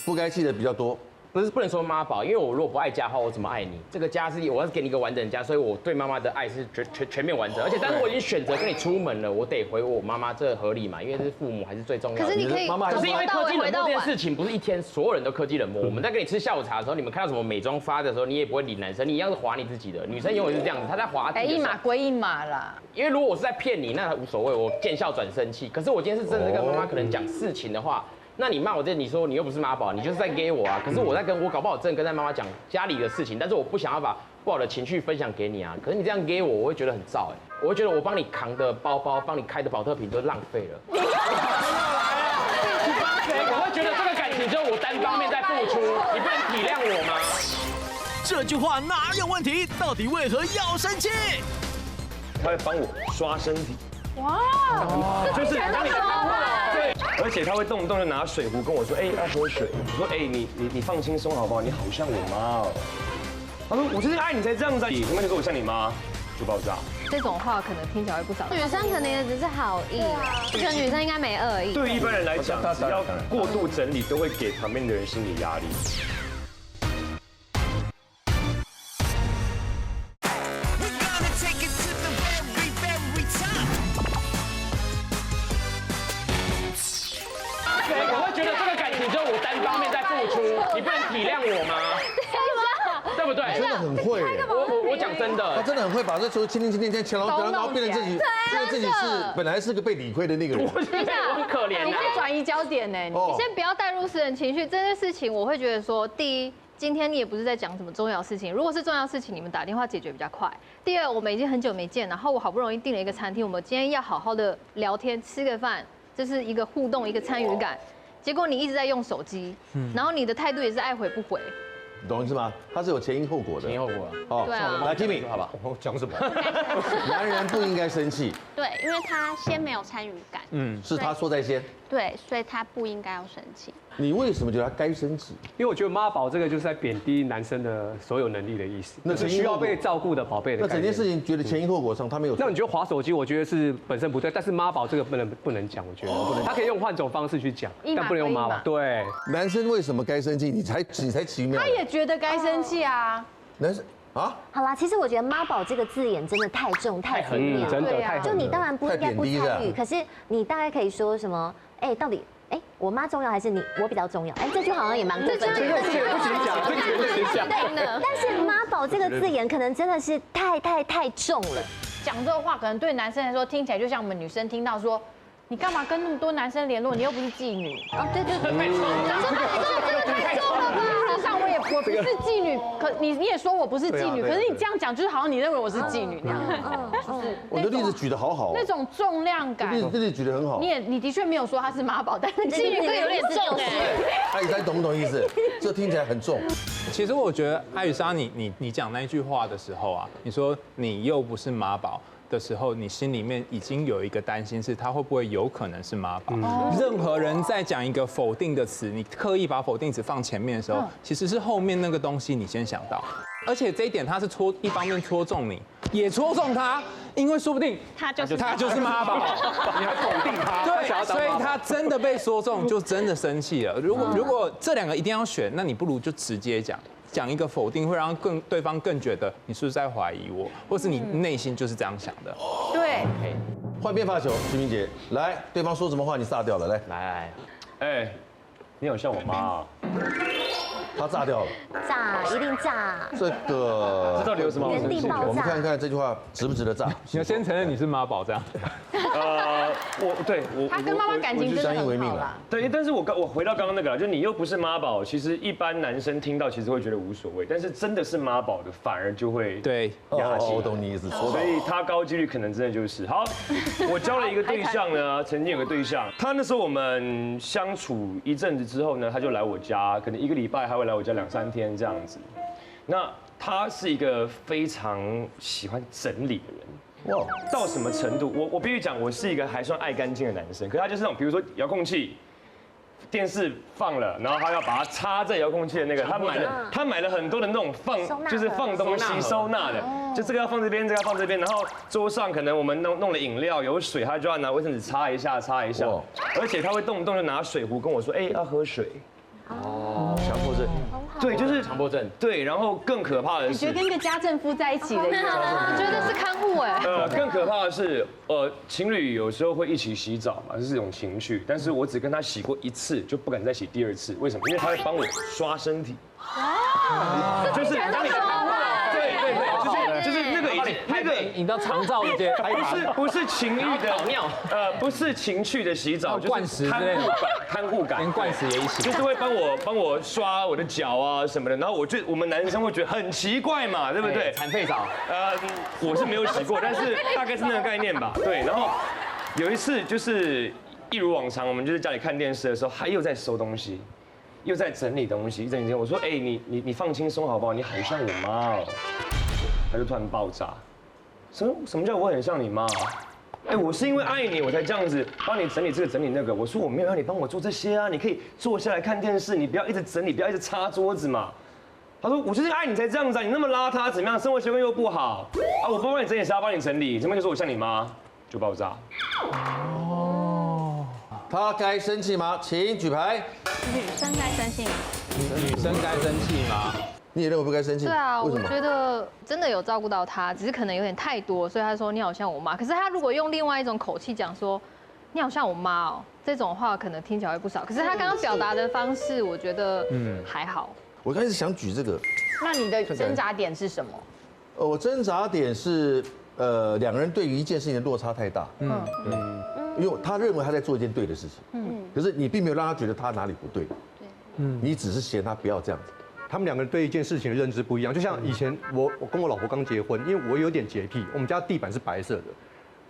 不该气的比较多。不能说妈宝，因为我如果不爱家的话，我怎么爱你？这个家是我要给你一个完整的家，所以我对妈妈的爱是全面完整。而且，但是我已经选择跟你出门了，我得回我妈妈，这合理嘛？因为是父母还是最重要的。可是你可以，可是因为科技冷漠这件事情，不是一天所有人都科技冷漠。我们在跟你吃下午茶的时候，你们看到什么美妆发的时候，你也不会理男生，你一样是划你自己的。女生永远是这样子，她在划自己的。一码归一码啦。因为如果我是在骗你，那无所谓，我见笑转生气。可是我今天是真的在跟妈妈可能讲事情的话。那你骂我这，你说你又不是妈宝，你就是在给我啊。可是我在跟我搞不好真的跟在妈妈讲家里的事情，但是我不想要把不好的情绪分享给你啊。可是你这样给我，我会觉得很燥哎，我会觉得我帮你扛的包包、帮你开的保特瓶都浪费了。我会觉得这个感情只有我单方面在付出，你不能体谅我吗？这句话哪有问题？到底为何要生气？他会帮我刷身体。哇，就是当你对，而且他会动不动就拿水壶跟我说，哎，要喝水。我说，哎，你放轻松好不好？你好像我妈哦。他说，我就是爱你才这样子，你那就说我像你妈，就爆炸。这种话可能听起来会不少。女生可能也只是好意，我觉得女生应该没恶意。对于一般人来讲，只要过度整理，都会给旁边的人心理压力。我会觉得这个感情只有我单方面在付出，你不能体谅我吗？对不对？真的很会。我讲真的，他真的很会把这球轻，然后变成自己，变成自己是本来是个被理亏的那个人。我很可怜。你会转移焦点呢？你先不要带入私人情绪，这件事情我会觉得说，第一，今天你也不是在讲什么重要事情，如果是重要事情，你们打电话解决比较快。第二，我们已经很久没见，然后我好不容易订了一个餐厅，我们今天要好好的聊天，吃个饭，这是一个互动，一个参与感。结果你一直在用手机，然后你的态度也是爱回不回。你懂意思吗？他是有前因后果的。前因后果啊。哦，对啊。来 ，Kimi， 好吧，我讲什么？男人不应该生气。对，因为他先没有参与感。是他说在先。对，所以他不应该要生气。你为什么觉得他该生气？因为我觉得妈宝这个就是在贬低男生的所有能力的意思，那是需要被照顾的宝贝的。那整件事情觉得前因后果上他没有。那你觉得滑手机？我觉得是本身不对，但是妈宝这个不能讲，我觉得他可以用换种方式去讲，但不能用妈宝。对，男生为什么该生气？你才奇妙。他也觉得该生气啊。男生。啊，好啦，其实我觉得妈宝这个字眼真的太重太负面了，真的太就你当然不应该不参与，可是你大概可以说什么？哎，到底我妈重要还是我比较重要？这句好像也蛮过分的。不行讲，这绝对讲。但是妈宝这个字眼可能真的是太重了。讲这个话可能对男生来说听起来就像我们女生听到说，你干嘛跟那么多男生联络？你又不是妓女。哦，对对对，太重了吧？事实上我不是妓女，可你也说我不是妓女，可是你这样讲就是好像你认为我是妓女那样，就是我的例子举得好好，那种重量感，例子举得很好。你的确没有说他是妈宝，但是妓女会有点重艾雨莎懂不懂意思？这听起来很重。其实我觉得艾雨莎，你讲那一句话的时候啊，你说你又不是妈宝的时候，你心里面已经有一个担心，是他会不会有可能是妈宝？任何人在讲一个否定的词，你刻意把否定词放前面的时候，其实是后面那个东西你先想到。而且这一点他是一方面戳中你，也戳中他，因为说不定他就是妈宝，你还否定他，对，所以他真的被说中，就真的生气了。如果这两个一定要选，那你不如就直接讲一个否定，会让对方更觉得你是不是在怀疑我，或是你内心就是这样想的。对，换变发球，徐明杰，来，对方说什么话你炸掉了，来，哎，你好像我妈啊。他炸掉了，炸一定炸。这个这到底有什么好生气的？我们看看这句话值不值得炸。你要先承认你是妈宝这样。他跟妈妈感情真的很好啦。对，但是我回到刚刚那个，就你又不是妈宝，其实一般男生听到其实会觉得无所谓，但是真的是妈宝的反而就会对压气。我懂你意思，所以他高几率可能真的就是好。我交了一个对象呢，曾经有个对象，他那时候我们相处一阵子之后呢，他就来我家，可能1个礼拜还会来我家2、3天这样子。那他是一个非常喜欢整理的人。哇，到什么程度？我必须讲，我是一个还算爱干净的男生，可是他就是那种，比如说遥控器，电视放了，然后他要把它插在遥控器的那个，他买了很多的那种就是放东西收纳的，就这个要放这边，这个要放这边，然后桌上可能我们弄了饮料有水，他就要拿卫生纸擦一下，而且他会动不动就拿水壶跟我说，要喝水。哦，强迫症，对，就是强迫症，对。然后更可怕的是，你觉得跟一个家政夫在一起的，我觉得是看护哎。更可怕的是，情侣有时候会一起洗澡嘛，这是一种情趣。但是我只跟他洗过1次，就不敢再洗第2次。为什么？因为他会帮我刷身体。就是当你对，就是那个引到肠燥那些，不是情欲的尿，不是情趣的洗澡，就是看护感，连灌食也一起，就是会帮我刷我的脚啊什么的。然后我们男生会觉得很奇怪嘛，对不对？残废澡，我是没有洗过，但是大概是那个概念吧。对，然后有一次就是一如往常，我们就是家里看电视的时候，他又在收东西。又在整理东西，一整天我说，你放轻松好不好？你很像我妈哦。他就突然爆炸，什么叫我很像你妈？我是因为爱你，我才这样子帮你整理这个整理那个。我说我没有让你帮我做这些啊，你可以坐下来看电视，你不要一直整理，不要一直擦桌子嘛。他说我就是爱你才这样子，你那么邋遢怎么样？生活习惯又不好啊！我不帮你整理，谁要帮你整理？怎么就说我像你妈？就爆炸。他该生气吗？请举牌。女生该生气吗？女生该生气吗？你也认为不该生气？对啊，为什么？我觉得真的有照顾到他，只是可能有点太多，所以他说你好像我妈。可是他如果用另外一种口气讲说你好像我妈哦，这种话可能听起来会不少。可是他刚刚表达的方式，我觉得还好。我开始想举这个。那你的挣扎点是什么？我挣扎点是两个人对于一件事情的落差太大。因为他认为他在做一件对的事情，可是你并没有让他觉得他哪里不对，你只是嫌他不要这样子。他们两个人对一件事情的认知不一样，就像以前我跟我老婆刚结婚，因为我有点洁癖，我们家地板是白色的，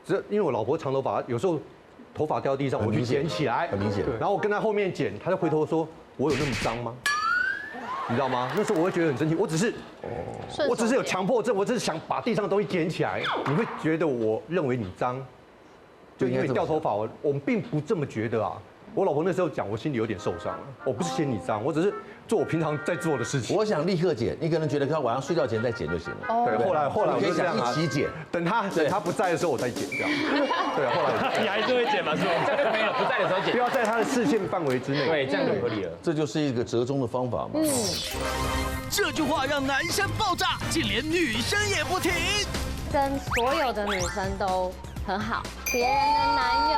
只因为我老婆长头发，有时候头发掉地上，我去捡起来，很明显。然后我跟他后面捡，他就回头说：“我有那么脏吗？”你知道吗？那时候我会觉得很生气，我只是有强迫症，我只是想把地上的东西捡起来，你会觉得我认为你脏。就因为掉头发，我们并不这么觉得啊。我老婆那时候讲，我心里有点受伤了。我不是嫌你脏，我只是做我平常在做的事情。我想立刻剪，你可能觉得他晚上睡觉前再剪就行了。对，后来我就这样一起剪，等他不在的时候我再剪这样。对，后来你还是会剪嘛？是吧？这样就可以了，不在的时候剪，不要在他的视线范围之内。对，这样就合理了。这就是一个折中的方法嘛。这句话让男生爆炸，竟连女生也不停。跟所有的女生都很好，别人的男友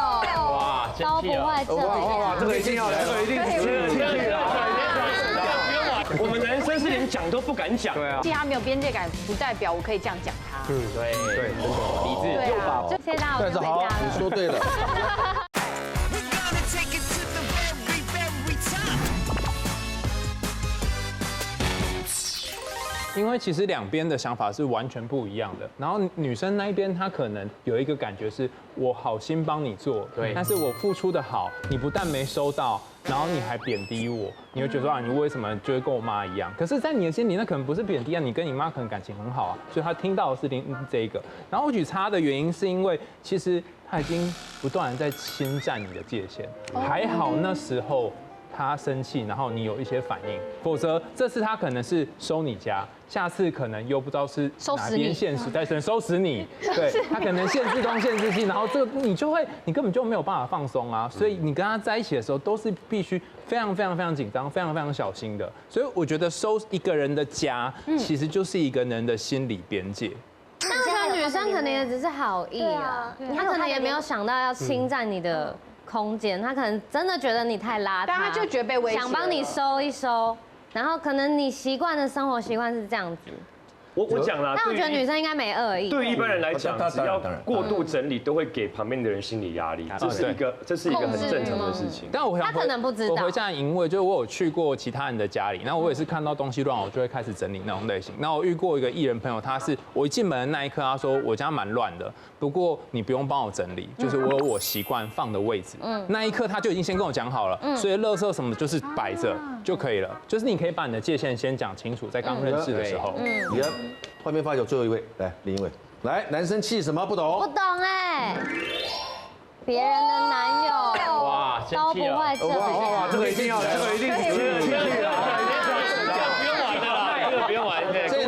哇都不会这样。这个一定要来，这个一定是。我们男生是连讲都不敢讲。对啊。既然他没有边界感，不代表我可以这样讲他。对，理智。对啊，就现在大家但是好，你说对了。因为其实两边的想法是完全不一样的。然后女生那一边，她可能有一个感觉是，我好心帮你做，对，但是我付出的好，你不但没收到，然后你还贬低我，你会觉得说啊，你为什么就会跟我妈一样？可是，在你的心里，那可能不是贬低啊，你跟你妈可能感情很好啊，所以她听到的是这一个。然后我举差的原因是因为，其实她已经不断的在侵占你的界限，还好那时候。他生气，然后你有一些反应，否则这次他可能是收你家，下次可能又不知道是哪边限时，但是收拾你，对他可能限制东限制西，然后这个你根本就没有办法放松啊，所以你跟他在一起的时候都是必须非常紧张，非常小心的，所以我觉得收一个人的家，其实就是一个人的心理边界。但我觉得女生可能也只是好意啊，她可能也没有想到要侵占你的空间，她可能真的觉得你太邋遢，但她就觉得被威胁，想帮你收一收，然后可能你习惯的生活习惯是这样子。我讲了，但我觉得女生应该没恶意。对于一般人来讲，只要过度整理，都会给旁边的人心理压力，这是一个很正常的事情。但我他可能不知道。我回家因为就是我有去过其他人的家里，然后我也是看到东西乱，我就会开始整理那种类型。那我遇过一个艺人朋友，他是我一进门的那一刻，他说我家蛮乱的，不过你不用帮我整理，就是我有我习惯放的位置。那一刻他就已经先跟我讲好了，所以垃圾什么的就是摆着就可以了，就是你可以把你的界限先讲清楚，在刚认识的时候。画面发球最后一位，来另一位，来男生气什么不懂？不懂哎，别人的男友哇都不会这样。哇，这个一定要，这个一定是，不用玩，这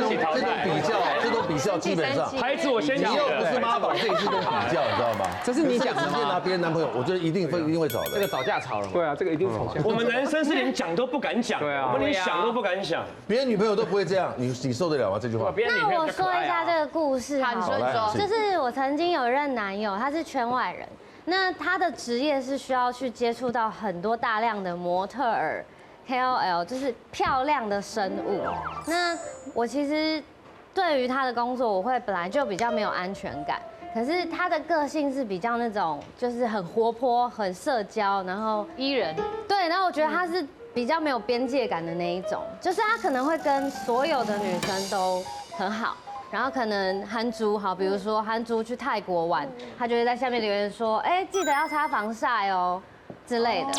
种比较基本上，孩子我先讲，你又不是妈宝，这也是一种比较，你知道吗？这是你讲的直接拿别人男朋友，我觉得一定会找的。这个吵架吵了，对啊，这个一定吵架。我们男生是连讲都不敢讲，对啊，我们连想都不敢想。别人女朋友都不会这样，你受得了吗？这句话？那我说一下这个故事好，你说，就是我曾经有一任男友，他是圈外人，那他的职业是需要去接触到很多大量的模特儿。KOL 就是漂亮的生物。那我其实对于他的工作，我会本来就比较没有安全感。可是他的个性是比较那种，就是很活泼、很社交，然后E人。对，然后我觉得他是比较没有边界感的那一种，就是他可能会跟所有的女生都很好。然后可能韩族好，比如说韩族去泰国玩，他就会在下面留言说，哎，记得要擦防晒哦。之类的，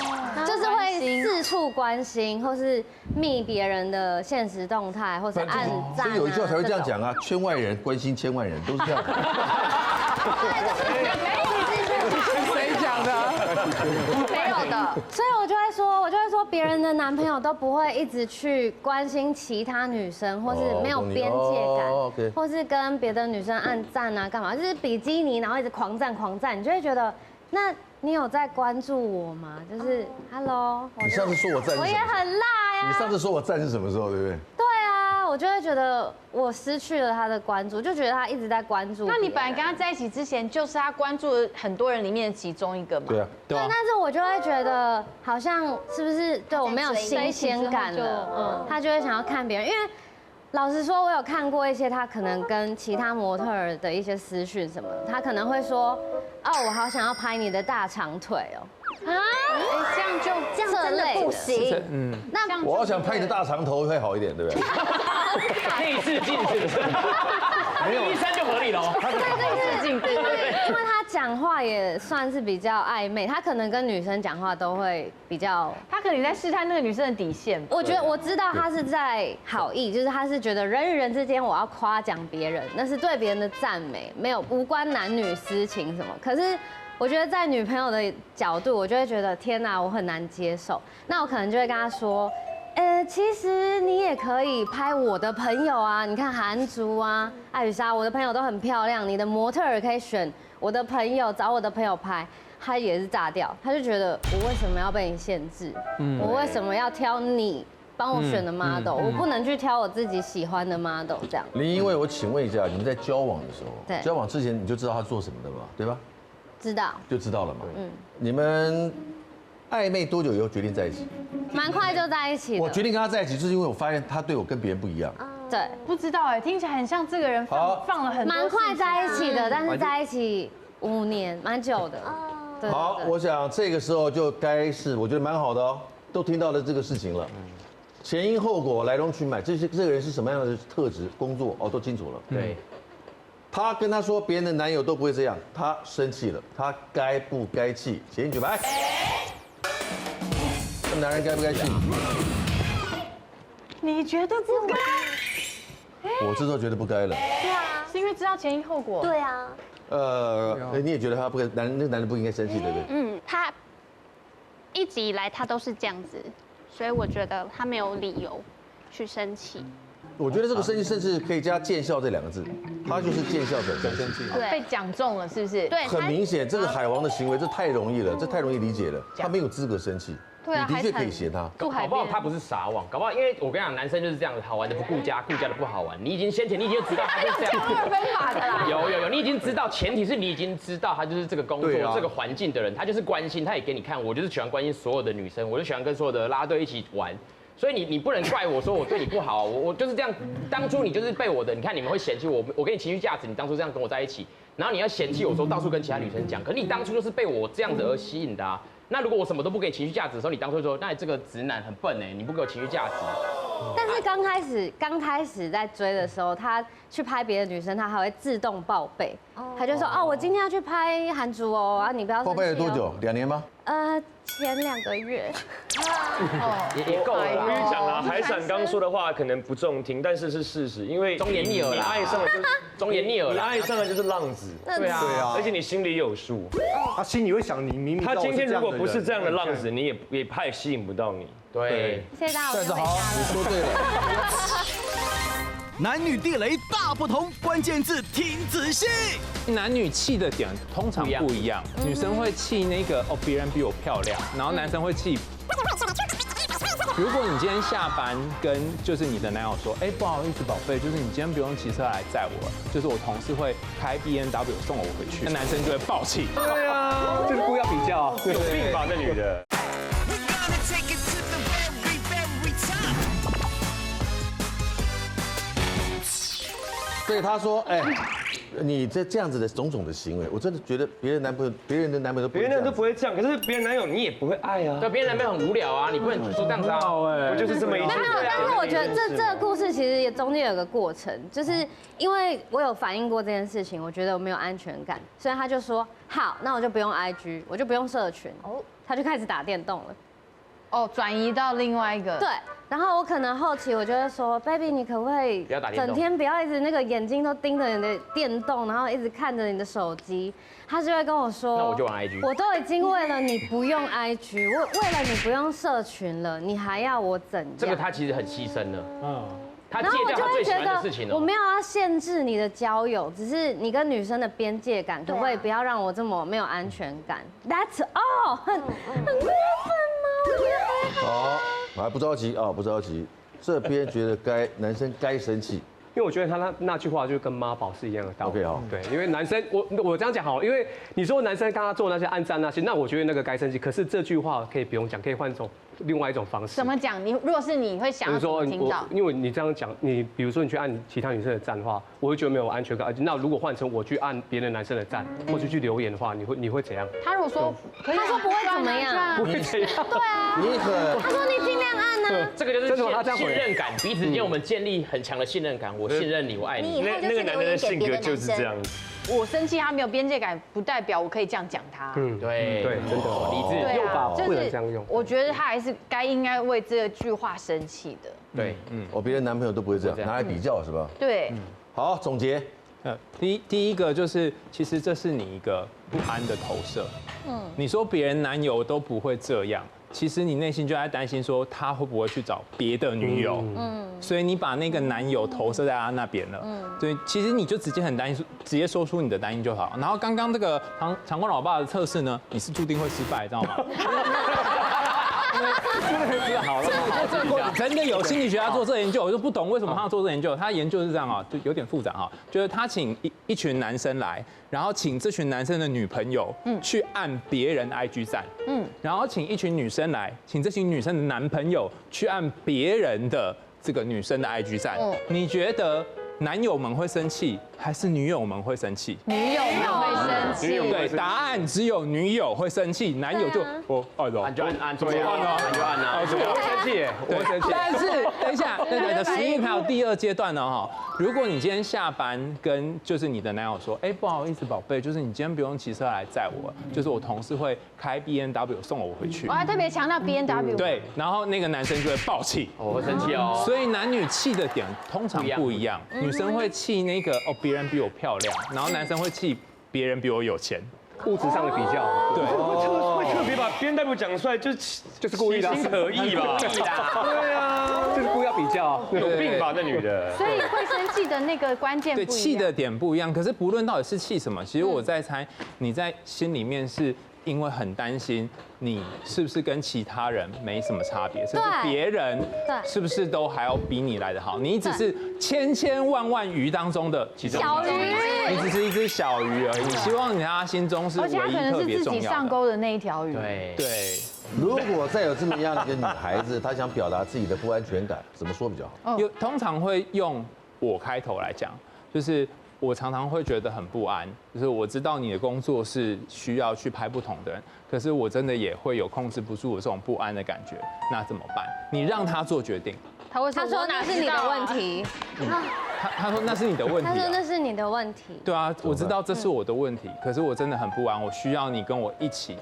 就是会四处关心，或是密别人的现实动态，或者按赞。所以有一句话才会这样讲啊，圈外人关心千万人，都是这样。谁讲的？没有的。所以我就会说，别人的男朋友都不会一直去关心其他女生，或是没有边界感，或是跟别的女生按赞啊，干嘛？就是比基尼，然后一直狂赞，你就会觉得那。你有在关注我吗？就是 ，Hello。你上次说我赞，我也很辣呀。你上次说我赞是什么时候，对不对？对啊，我就会觉得我失去了他的关注，就觉得他一直在关注。那你本来跟他在一起之前，就是他关注很多人里面的其中一个嘛？对啊，对啊。但是我就会觉得好像是不是对我没有新鲜感了？他就会想要看别人，因为。老实说，我有看过一些他可能跟其他模特儿的一些私讯什么，他可能会说，哦，我好想要拍你的大长腿哦。啊，这样真的不行。那我要想拍你的大长头会好一点，对不对？内视镜是不是？没有医生就合理了。对，因为他讲话也算是比较暧昧，他可能跟女生讲话都会比较，他可能在试探那个女生的底线。我觉得我知道他是在好意，就是他是觉得人与人之间我要夸奖别人，那是对别人的赞美，没有无关男女私情什么。可是我觉得在女朋友的角度，我就会觉得天哪，我很难接受。那我可能就会跟他说。其实你也可以拍我的朋友啊，你看韩族啊、艾雨莎，我的朋友都很漂亮，你的模特儿可以选我的朋友，找我的朋友拍，他也是炸掉，他就觉得我为什么要被你限制？我为什么要挑你帮我选的 model？我不能去挑我自己喜欢的 model 这样。林因为我请问一下，你们在交往的时候，对，交往之前你就知道他做什么的嘛，对吧？知道，就知道了嘛。你们暧昧多久以后决定在一起？蛮快就在一起。我决定跟他在一起，就是因为我发现他对我跟别人不一样。对，不知道哎，听起来很像这个人放了很多。蛮快在一起的，但是在一起5年，蛮久的。好，我想这个时候就该是我觉得蛮好的哦，都听到了这个事情了。前因后果、来龙去脉，这个人是什么样的特质、工作都清楚了。对，他跟他说别人的男友都不会这样，他生气了，他该不该气？请举牌。这男人该不该气？你觉得不该？我这时候觉得不该了。对啊，是因为知道前因后果。对啊。你也觉得他不该，那个男人不应该生气，对不对？他一直以来他都是这样子，所以我觉得他没有理由去生气。我觉得这个生气甚至可以加见笑这2个字，他就是见笑转生气。对，被讲中了，是不是？对，很明显，这个海王的行为这太容易了，这太容易理解了，他没有资格生气。对啊，你的确可以嫌他，搞不好他不是撒网，搞不好因为我跟你讲，男生就是这样子，好玩的不顾家，顾家的不好玩。你已经先前你已经知道他是这样，2分法的啦。有，你已经知道，前提是你已经知道他就是这个工作、这个环境的人，他就是关心，他也给你看，我就是喜欢关心所有的女生，我就喜欢跟所有的啦啦队一起玩。所以你不能怪我说我对你不好，我就是这样。当初你就是被我的，你看你们会嫌弃我，我给你情绪价值，你当初这样跟我在一起，然后你要嫌弃我说到处跟其他女生讲，可是你当初就是被我这样子而吸引的啊。那如果我什么都不给情绪价值的时候，你当初说，那你这个直男很笨哎，你不给我情绪价值。但是刚开始在追的时候，他去拍别的女生，他还会自动报备，他就说我今天要去拍韩族哦，啊你不要生气哦。报备了多久？2年吗？前2个月。也够了。我跟你讲啦，海闪刚说的话可能不中听，但是是事实，因为忠言逆耳啦，你爱上了就是忠言逆耳，你爱上了就是浪子。对啊，而且你心里有数。他心里会想，你明明他今天如果不是这样的浪子，你也怕也吸引不到你。对，谢谢大家，我就回好，家了。你说对了。男女地雷大不同，关键字听仔细。男女气的点通常不一样，女生会气那个别人比我漂亮，然后男生会气。如果你今天下班跟就是你的男友说，不好意思宝贝，就是你今天不用骑车来载我了，就是我同事会开 BMW 送我回去，那男生就会爆气。对啊，就是故意要比较，有病吧这女的。所以他说，你这样子的种种的行为，我真的觉得别人的男朋友别人都不会这样，可是别人男友你也不会爱啊。对，别人男朋友很无聊啊，你不能说这样子啊。不就是这么一句？没有，但是我觉得这个故事其实也中间有个过程，就是因为我有反映过这件事情，我觉得我没有安全感，所以他就说好，那我就不用 IG， 我就不用社群，他就开始打电动了。转移到另外一个。对，然后我可能后期我就会说 ，baby， 你可不可以整天不要一直那个眼睛都盯着你的电动，然后一直看着你的手机？他就会跟我说，那我就玩 IG。我都已经为了你不用 IG， 为了你不用社群了，你还要我怎样？这个他其实很牺牲了。他戒然后我就掉他最喜会觉得欢的事情，我没有要限制你的交友，只是你跟女生的边界感，可不可以不要让我这么没有安全感 ？That's all， 很过分吗？我觉得还好。好，不着急啊，不着急。这边觉得男生该生气，因为我觉得他那句话就跟妈宝是一样的道理。OK 好，对，因为男生我这样讲好了，因为你说男生刚刚做那些暗赞那些，那我觉得那个该生气。可是这句话可以不用讲，可以换另外一种方式。怎么讲？你如果是你会想要怎么听到？因为你这样讲，你比如说你去按其他女生的赞的话，我会觉得没有安全感。那如果换成我去按别的男生的赞，或者去留言的话，你会怎样？他如果说，他说不会怎么样，不会怎样。对啊，他说你尽量按呢。这个就是信任感，彼此之间我们建立很强的信任感。我信任你，我爱你。那个男人的性格就是这样。我生气，他没有边界感，不代表我可以这样讲他。对，真的理智用法不能这样用。我觉得他还是应该为这句话生气的。对，别人男朋友都不会这样，拿来比较是吧？对。好，总结。第一个就是，其实这是你一个不安的投射。你说别人男友都不会这样，其实你内心就在担心说他会不会去找别的女友。所以你把那个男友投射在他那边了。对，其实你就直接很担心，直接说出你的担心就好。然后刚刚这个长光老爸的测试呢，你是注定会失败，知道吗？好了，真的有心理学家做这研究，我就不懂为什么他要做这研究。他研究是这样啊，就有点复杂哈，就是他请一群男生来，然后请这群男生的女朋友去按别人 IG 赞，然后请一群女生来，请这群女生的男朋友去按别人的这个女生的 IG 赞。你觉得男友们会生气，还是女友们会生气？女友们会生气。对，答案只有女友会生气，男友就按了，按就按，怎么按呢？按就按啊。我会生气，我会生气。但是等一下，对对的，实验还有第二阶段呢哈。如果你今天下班跟就是你的男友说，不好意思，宝贝，就是你今天不用骑车来载我，就是我同事会开 BMW 送我回去。我还特别强调 BMW。对，然后那个男生就会爆气，我会生气哦。所以男女气的点通常不一样，女生会气那个别人比我漂亮，然后男生会气别人比我有钱。物质上的比较，对，会特别把 BMW 讲出来，就是故意的，其心可疑吧？对啊，就是故意要比较，有病吧那女的？所以会生气的那个关键不一样。对，气的点不一样，可是不论到底是气什么，其实我在猜，你在心里面是因为很担心你是不是跟其他人没什么差别，甚至别人是不是都还要比你来得好？你只是千千万万鱼当中的其中小鱼，你只是一只小鱼而已。你希望他心中是唯一特别重要的。而且他可能是自己上钩的那一条鱼。对。如果再有这么样的一个女孩子，她想表达自己的不安全感，怎么说比较好？通常会用我开头来讲，就是我常常会觉得很不安，就是我知道你的工作是需要去拍不同的人，可是我真的也会有控制不住我这种不安的感觉，那怎么办？你让他做决定。他说那是你的问题。他说那是你的问题。他说那是你的问题。对啊，我知道这是我的问题，可是我真的很不安，我需要你跟我一起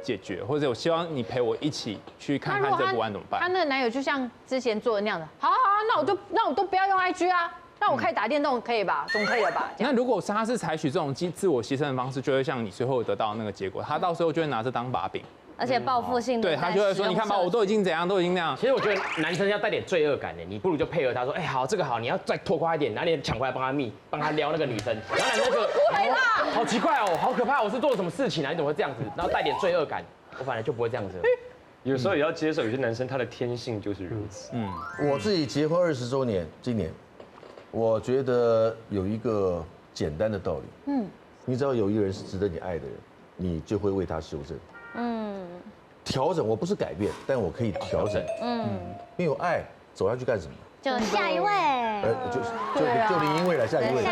解决，或者我希望你陪我一起去看看这不安怎么办。他那个男友就像之前做的那样的，好，那我都不要用 IG 啊。那我开始打电动可以吧？总可以了吧？那如果他是采取这种自我牺牲的方式，就会像你最后得到那个结果，他到时候就会拿这当把柄，而且报复性的。对他就会说，你看吧，我都已经怎样，都已经那样。其实我觉得男生要带点罪恶感的，你不如就配合他说，好，这个好，你要再拖快一点，然后你抢回来帮他密，帮他撩那个女生，然后那个好奇怪哦，好可怕，我是做了什么事情啊？你怎么会这样子？然后带点罪恶感，我反而就不会这样子。有时候也要接受，有些男生他的天性就是如此。我自己结婚20周年，今年。我觉得有一个简单的道理，你只要有一个人是值得你爱的人，你就会为他修正，调整。我不是改变，但我可以调整，没有爱走下去干什么？就下一位，就林英慧了，下一位。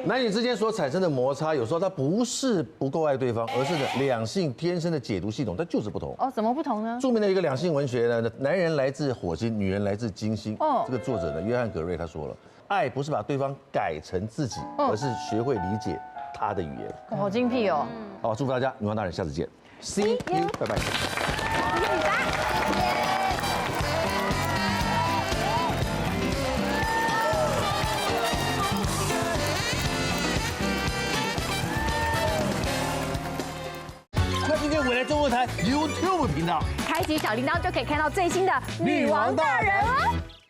男女之间所产生的摩擦，有时候它不是不够爱对方，而是两性天生的解读系统，它就是不同。怎么不同呢？著名的一个两性文学呢，男人来自火星，女人来自金星。这个作者呢，约翰·葛瑞他说了，爱不是把对方改成自己，而是学会理解他的语言。好精辟哦！好，祝福大家，女王大人，下次见 ，See you， 拜拜。未来中国台 YouTube 频道，开启小铃铛就可以看到最新的女王大人哦。